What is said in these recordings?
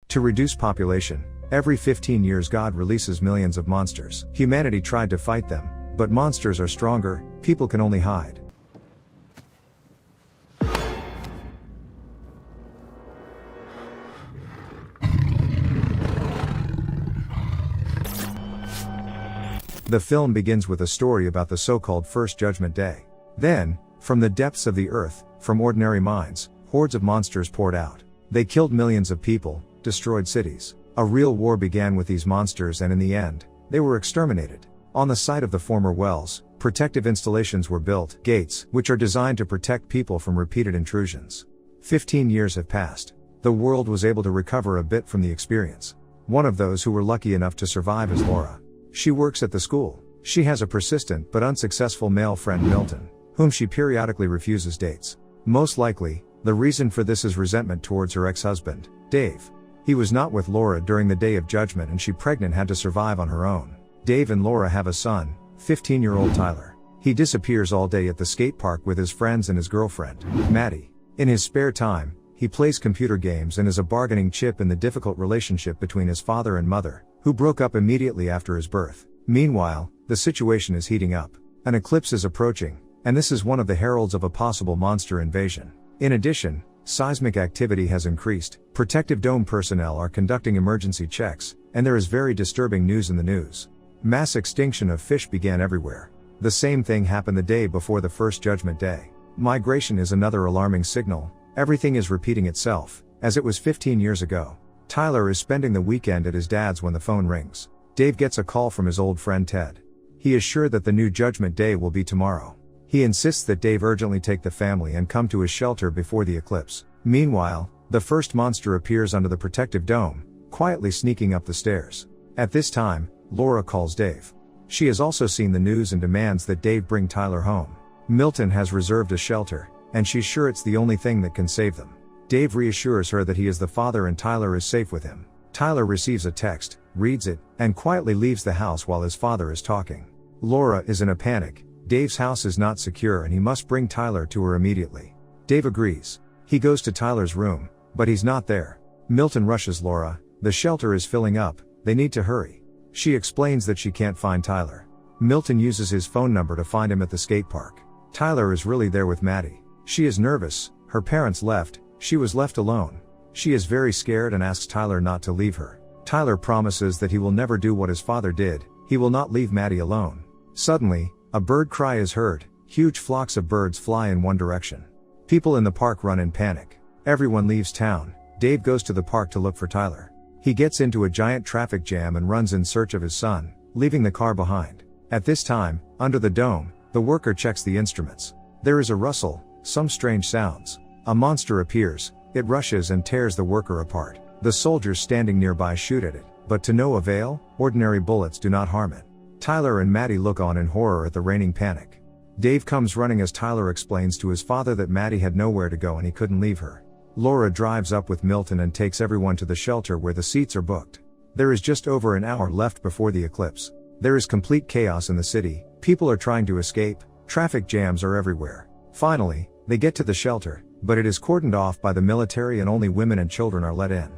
To reduce population, every 15 years God releases millions of monsters. Humanity tried to fight them, but monsters are stronger, people can only hide. The film begins with a story about the so-called First Judgment Day. Then, from the depths of the earth, from ordinary minds, hordes of monsters poured out. They killed millions of people, destroyed cities. A real war began with these monsters, and in the end, they were exterminated. On the site of the former wells, protective installations were built, gates, which are designed to protect people from repeated intrusions. 15 years have passed. The world was able to recover a bit from the experience. One of those who were lucky enough to survive is Laura. She works at the school. She has a persistent but unsuccessful male friend, Milton, whom she periodically refuses dates. Most likely, the reason for this is resentment towards her ex-husband, Dave. He was not with Laura during the Day of Judgment, and she, pregnant, had to survive on her own. Dave and Laura have a son, 15-year-old Tyler. He disappears all day at the skate park with his friends and his girlfriend, Maddie. In his spare time, he plays computer games and is a bargaining chip in the difficult relationship between his father and mother, who broke up immediately after his birth. Meanwhile, the situation is heating up. An eclipse is approaching, and this is one of the heralds of a possible monster invasion. In addition, seismic activity has increased, protective dome personnel are conducting emergency checks, and there is very disturbing news in the news. Mass extinction of fish began everywhere. The same thing happened the day before the First Judgment Day. Migration is another alarming signal. Everything is repeating itself, as it was 15 years ago. Tyler is spending the weekend at his dad's when the phone rings. Dave gets a call from his old friend Ted. He is sure that the new Judgment Day will be tomorrow. He insists that Dave urgently take the family and come to his shelter before the eclipse. Meanwhile, the first monster appears under the protective dome, quietly sneaking up the stairs. At this time, Laura calls Dave. She has also seen the news and demands that Dave bring Tyler home. Milton has reserved a shelter, and she's sure it's the only thing that can save them. Dave reassures her that he is the father and Tyler is safe with him. Tyler receives a text, reads it, and quietly leaves the house while his father is talking. Laura is in a panic. Dave's house is not secure and he must bring Tyler to her immediately. Dave agrees. He goes to Tyler's room, but he's not there. Milton rushes Laura. The shelter is filling up, they need to hurry. She explains that she can't find Tyler. Milton uses his phone number to find him at the skate park. Tyler is really there with Maddie. She is nervous, her parents left, she was left alone. She is very scared and asks Tyler not to leave her. Tyler promises that he will never do what his father did, he will not leave Maddie alone. Suddenly, a bird cry is heard. Huge flocks of birds fly in one direction. People in the park run in panic. Everyone leaves town. Dave goes to the park to look for Tyler. He gets into a giant traffic jam and runs in search of his son, leaving the car behind. At this time, under the dome, the worker checks the instruments. There is a rustle, some strange sounds. A monster appears, it rushes and tears the worker apart. The soldiers standing nearby shoot at it, but to no avail, ordinary bullets do not harm it. Tyler and Maddie look on in horror at the reigning panic. Dave comes running as Tyler explains to his father that Maddie had nowhere to go and he couldn't leave her. Laura drives up with Milton and takes everyone to the shelter where the seats are booked. There is just over an hour left before the eclipse. There is complete chaos in the city, people are trying to escape, traffic jams are everywhere. Finally, they get to the shelter, but it is cordoned off by the military and only women and children are let in.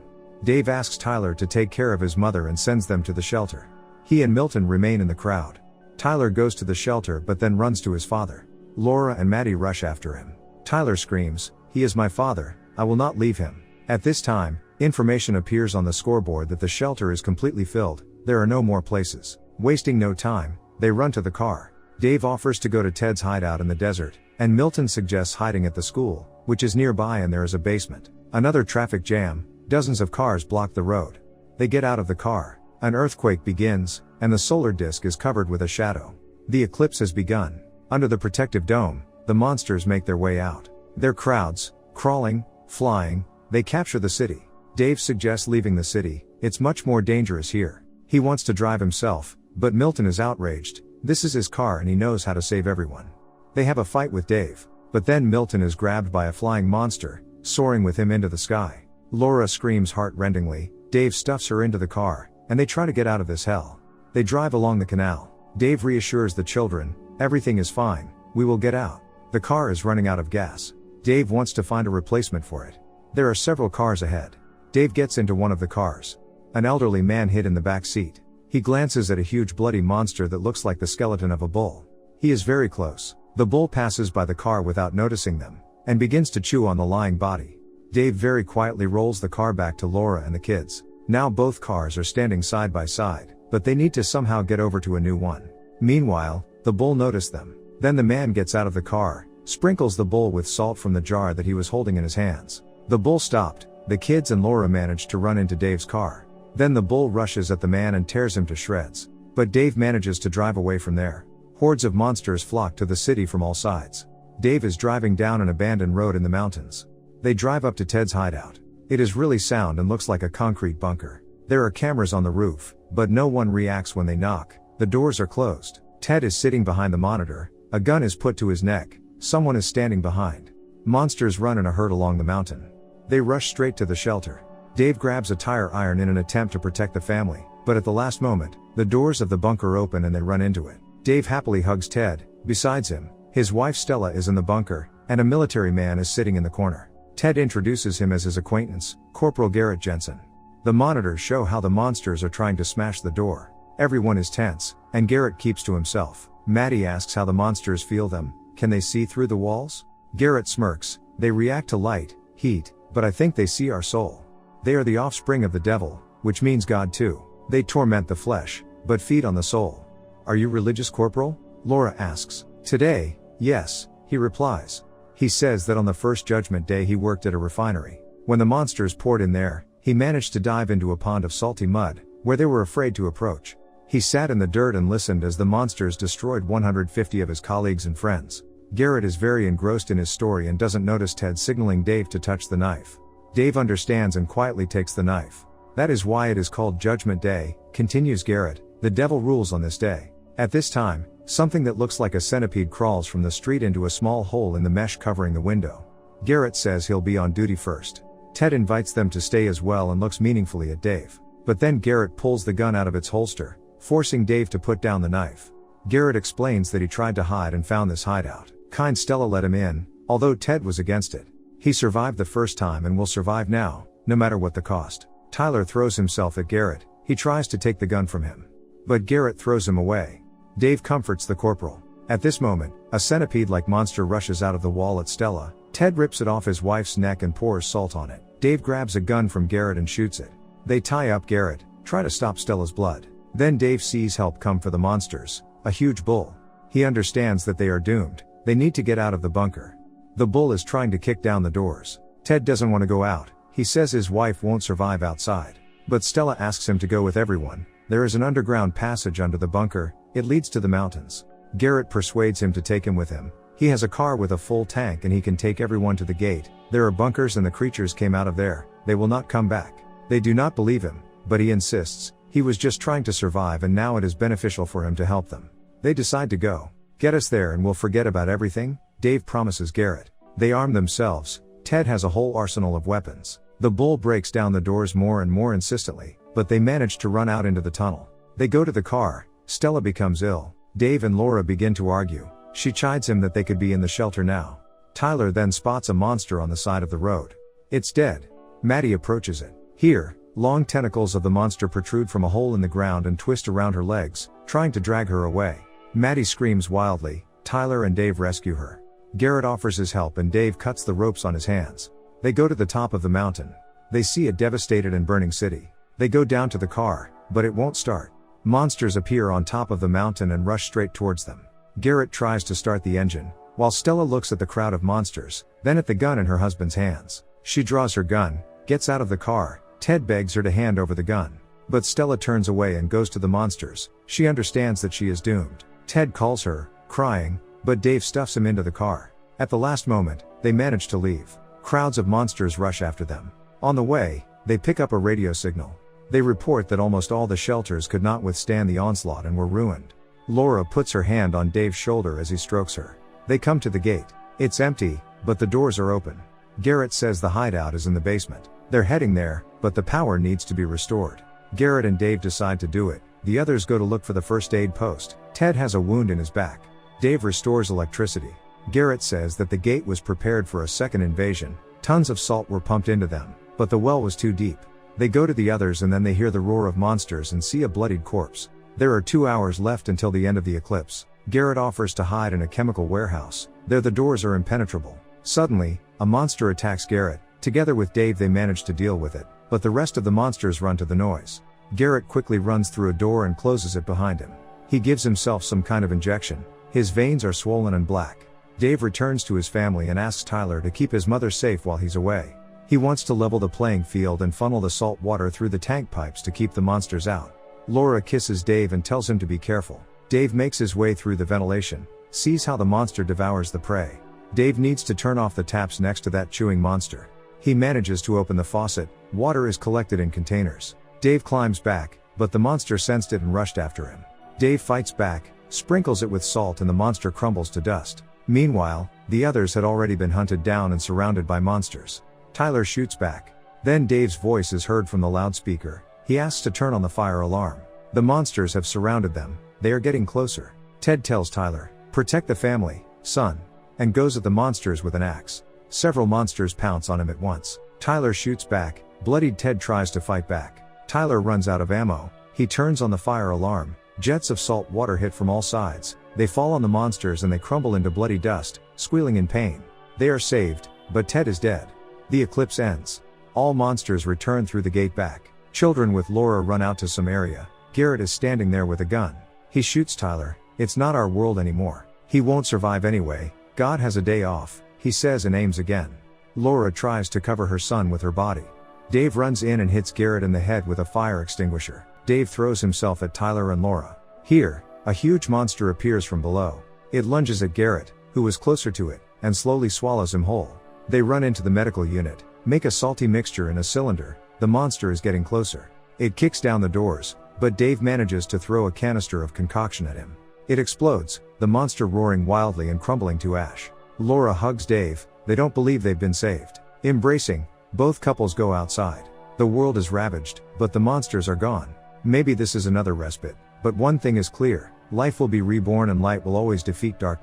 Dave asks Tyler to take care of his mother and sends them to the shelter. He and Milton remain in the crowd. Tyler goes to the shelter but then runs to his father. Laura and Maddie rush after him. Tyler screams, "He is my father, I will not leave him." At this time, information appears on the scoreboard that the shelter is completely filled, there are no more places. Wasting no time, they run to the car. Dave offers to go to Ted's hideout in the desert, and Milton suggests hiding at the school, which is nearby and there is a basement. Another traffic jam, dozens of cars block the road. They get out of the car. An earthquake begins, and the solar disk is covered with a shadow. The eclipse has begun. Under the protective dome, the monsters make their way out. They're crowds, crawling, flying, they capture the city. Dave suggests leaving the city, it's much more dangerous here. He wants to drive himself, but Milton is outraged. This is his car and he knows how to save everyone. They have a fight with Dave, but then Milton is grabbed by a flying monster, soaring with him into the sky. Laura screams heart-rendingly, Dave stuffs her into the car, and they try to get out of this hell. They drive along the canal. Dave reassures the children, everything is fine, we will get out. The car is running out of gas. Dave wants to find a replacement for it. There are several cars ahead. Dave gets into one of the cars. An elderly man hid in the back seat. He glances at a huge bloody monster that looks like the skeleton of a bull. He is very close. The bull passes by the car without noticing them, and begins to chew on the lying body. Dave very quietly rolls the car back to Laura and the kids. Now both cars are standing side by side, but they need to somehow get over to a new one. Meanwhile, the bull noticed them. Then the man gets out of the car, sprinkles the bull with salt from the jar that he was holding in his hands. The bull stopped. The kids and Laura manage to run into Dave's car. Then the bull rushes at the man and tears him to shreds. But Dave manages to drive away from there. Hordes of monsters flock to the city from all sides. Dave is driving down an abandoned road in the mountains. They drive up to Ted's hideout. It is really sound and looks like a concrete bunker. There are cameras on the roof, but no one reacts when they knock. The doors are closed. Ted is sitting behind the monitor. A gun is put to his neck. Someone is standing behind. Monsters run in a herd along the mountain. They rush straight to the shelter. Dave grabs a tire iron in an attempt to protect the family, but at the last moment, the doors of the bunker open and they run into it. Dave happily hugs Ted. Besides him, his wife Stella is in the bunker, and a military man is sitting in the corner. Ted introduces him as his acquaintance, Corporal Garrett Jensen. The monitors show how the monsters are trying to smash the door. Everyone is tense, and Garrett keeps to himself. Maddie asks how the monsters feel them. Can they see through the walls? Garrett smirks. They react to light, heat, but I think they see our soul. They are the offspring of the devil, which means God too. They torment the flesh, but feed on the soul. Are you religious, Corporal? Laura asks. Today, yes, he replies. He says that on the first judgment day he worked at a refinery. When the monsters poured in there, he managed to dive into a pond of salty mud, where they were afraid to approach. He sat in the dirt and listened as the monsters destroyed 150 of his colleagues and friends. Garrett is very engrossed in his story and doesn't notice Ted signaling Dave to touch the knife. Dave understands and quietly takes the knife. That is why it is called Judgment Day, continues Garrett. The devil rules on this day. At this time, something that looks like a centipede crawls from the street into a small hole in the mesh covering the window. Garrett says he'll be on duty first. Ted invites them to stay as well and looks meaningfully at Dave. But then Garrett pulls the gun out of its holster, forcing Dave to put down the knife. Garrett explains that he tried to hide and found this hideout. Kind Stella let him in, although Ted was against it. He survived the first time and will survive now, no matter what the cost. Tyler throws himself at Garrett. He tries to take the gun from him, but Garrett throws him away. Dave comforts the corporal. At this moment, a centipede-like monster rushes out of the wall at Stella. Ted rips it off his wife's neck and pours salt on it. Dave grabs a gun from Garrett and shoots it. They tie up Garrett, try to stop Stella's blood. Then Dave sees help come for the monsters, a huge bull. He understands that they are doomed. They need to get out of the bunker. The bull is trying to kick down the doors. Ted doesn't want to go out. He says his wife won't survive outside. But Stella asks him to go with everyone. There is an underground passage under the bunker. It leads to the mountains. Garrett persuades him to take him with him. He has a car with a full tank and he can take everyone to the gate. There are bunkers and the creatures came out of there. They will not come back. They do not believe him, but he insists. He was just trying to survive and now it is beneficial for him to help them. They decide to go. Get us there and we'll forget about everything, Dave promises Garrett. They arm themselves. Ted has a whole arsenal of weapons. The bull breaks down the doors more and more insistently, but they manage to run out into the tunnel. They go to the car. Stella becomes ill. Dave and Laura begin to argue. She chides him that they could be in the shelter now. Tyler then spots a monster on the side of the road. It's dead. Maddie approaches it. Here, long tentacles of the monster protrude from a hole in the ground and twist around her legs, trying to drag her away. Maddie screams wildly. Tyler and Dave rescue her. Garrett offers his help and Dave cuts the ropes on his hands. They go to the top of the mountain. They see a devastated and burning city. They go down to the car, but it won't start. Monsters appear on top of the mountain and rush straight towards them. Garrett tries to start the engine, while Stella looks at the crowd of monsters, then at the gun in her husband's hands. She draws her gun, gets out of the car. Ted begs her to hand over the gun. But Stella turns away and goes to the monsters. She understands that she is doomed. Ted calls her, crying, but Dave stuffs him into the car. At the last moment, they manage to leave. Crowds of monsters rush after them. On the way, they pick up a radio signal. They report that almost all the shelters could not withstand the onslaught and were ruined. Laura puts her hand on Dave's shoulder as he strokes her. They come to the gate. It's empty, but the doors are open. Garrett says the hideout is in the basement. They're heading there, but the power needs to be restored. Garrett and Dave decide to do it. The others go to look for the first aid post. Ted has a wound in his back. Dave restores electricity. Garrett says that the gate was prepared for a second invasion. Tons of salt were pumped into them, But the well was too deep. They go to the others and then they hear the roar of monsters and see a bloodied corpse. There are 2 hours left until the end of the eclipse. Garrett offers to hide in a chemical warehouse. There the doors are impenetrable. Suddenly, a monster attacks Garrett. Together with Dave they manage to deal with it, but the rest of the monsters run to the noise. Garrett quickly runs through a door and closes it behind him. He gives himself some kind of injection. His veins are swollen and black. Dave returns to his family and asks Tyler to keep his mother safe while he's away. He wants to level the playing field and funnel the salt water through the tank pipes to keep the monsters out. Laura kisses Dave and tells him to be careful. Dave makes his way through the ventilation, sees how the monster devours the prey. Dave needs to turn off the taps next to that chewing monster. He manages to open the faucet. Water is collected in containers. Dave climbs back, but the monster sensed it and rushed after him. Dave fights back, sprinkles it with salt and the monster crumbles to dust. Meanwhile, the others had already been hunted down and surrounded by monsters. Tyler shoots back. Then Dave's voice is heard from the loudspeaker. He asks to turn on the fire alarm. The monsters have surrounded them. They are getting closer. Ted tells Tyler, "Protect the family, son," and goes at the monsters with an axe. Several monsters pounce on him at once. Tyler shoots back. Bloodied Ted tries to fight back. Tyler runs out of ammo. He turns on the fire alarm. Jets of salt water hit from all sides. They fall on the monsters and they crumble into bloody dust, squealing in pain. They are saved, but Ted is dead. The eclipse ends. All monsters return through the gate back. Children with Laura run out to some area. Garrett is standing there with a gun. He shoots Tyler. "It's not our world anymore. He won't survive anyway. God has a day off," he says and aims again. Laura tries to cover her son with her body. Dave runs in and hits Garrett in the head with a fire extinguisher. Dave throws himself at Tyler and Laura. Here, a huge monster appears from below. It lunges at Garrett, who was closer to it, and slowly swallows him whole. They run into the medical unit, make a salty mixture in a cylinder. The monster is getting closer. It kicks down the doors, but Dave manages to throw a canister of concoction at him. It explodes, the monster roaring wildly and crumbling to ash. Laura hugs Dave. They don't believe they've been saved. Embracing, both couples go outside. The world is ravaged, but the monsters are gone. Maybe this is another respite, but one thing is clear: life will be reborn and light will always defeat darkness.